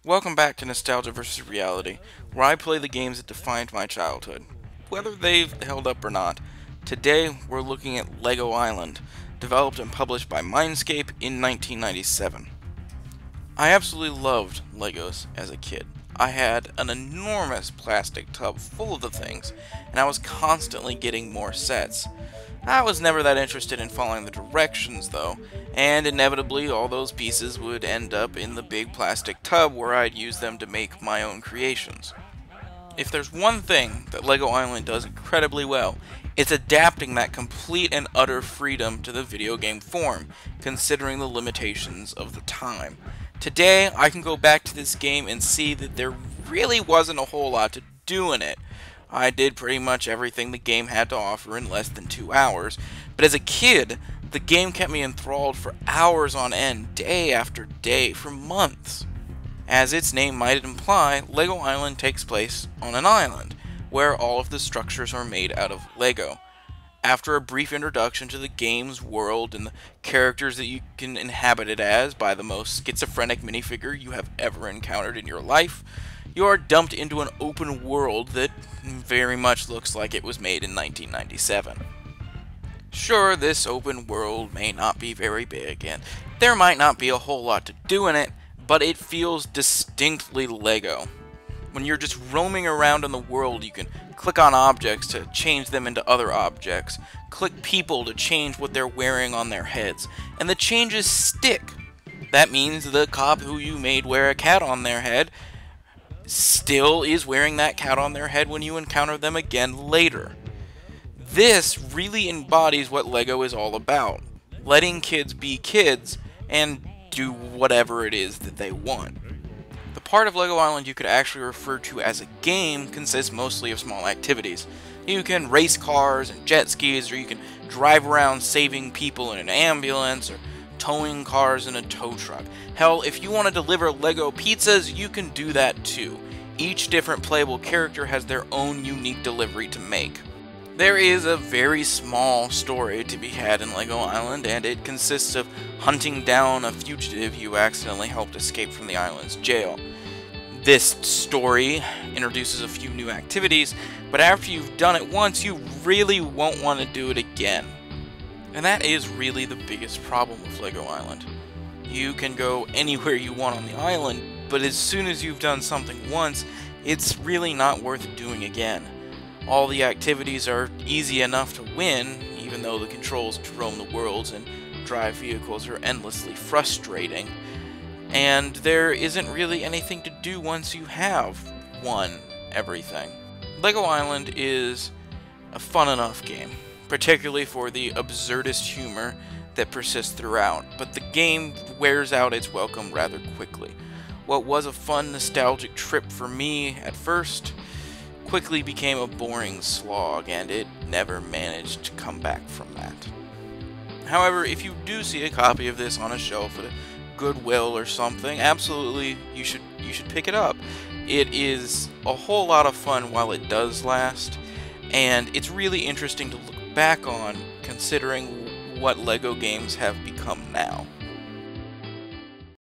Welcome back to Nostalgia vs. Reality, where I play the games that defined my childhood, whether they've held up or not. Today, we're looking at Lego Island, developed and published by Mindscape in 1997. I absolutely loved Legos as a kid. I had an enormous plastic tub full of the things, and I was constantly getting more sets. I was never that interested in following the directions, though, and inevitably all those pieces would end up in the big plastic tub where I'd use them to make my own creations. If there's one thing that Lego Island does incredibly well, it's adapting that complete and utter freedom to the video game form, considering the limitations of the time. Today, I can go back to this game and see that there really wasn't a whole lot to do in it. I did pretty much everything the game had to offer in less than 2 hours, but as a kid, the game kept me enthralled for hours on end, day after day, for months. As its name might imply, Lego Island takes place on an island, where all of the structures are made out of Lego. After a brief introduction to the game's world and the characters that you can inhabit it as by the most schizophrenic minifigure you have ever encountered in your life, you are dumped into an open world that very much looks like it was made in 1997. Sure, this open world may not be very big, and there might not be a whole lot to do in it, but it feels distinctly Lego. When you're just roaming around in the world, you can click on objects to change them into other objects, click people to change what they're wearing on their heads, and the changes stick. That means the cop who you made wear a cat on their head still is wearing that cat on their head when you encounter them again later. This really embodies what Lego is all about, letting kids be kids and do whatever it is that they want. The part of Lego Island you could actually refer to as a game consists mostly of small activities. You can race cars and jet skis, or you can drive around saving people in an ambulance, or towing cars in a tow truck. Hell, if you want to deliver Lego pizzas, you can do that too. Each different playable character has their own unique delivery to make. There is a very small story to be had in Lego Island, and it consists of hunting down a fugitive you accidentally helped escape from the island's jail. This story introduces a few new activities, but after you've done it once, you really won't want to do it again. And that is really the biggest problem with Lego Island. You can go anywhere you want on the island, but as soon as you've done something once, it's really not worth doing again. All the activities are easy enough to win, even though the controls to roam the worlds and drive vehicles are endlessly frustrating. And there isn't really anything to do once you have won everything. Lego Island is a fun enough game, particularly for the absurdist humor that persists throughout, but the game wears out its welcome rather quickly. What was a fun, nostalgic trip for me at first quickly became a boring slog, and it never managed to come back from that. However, if you do see a copy of this on a shelf at a Goodwill or something, absolutely you should pick it up. It is a whole lot of fun while it does last, and it's really interesting to look back on considering what Lego games have become now.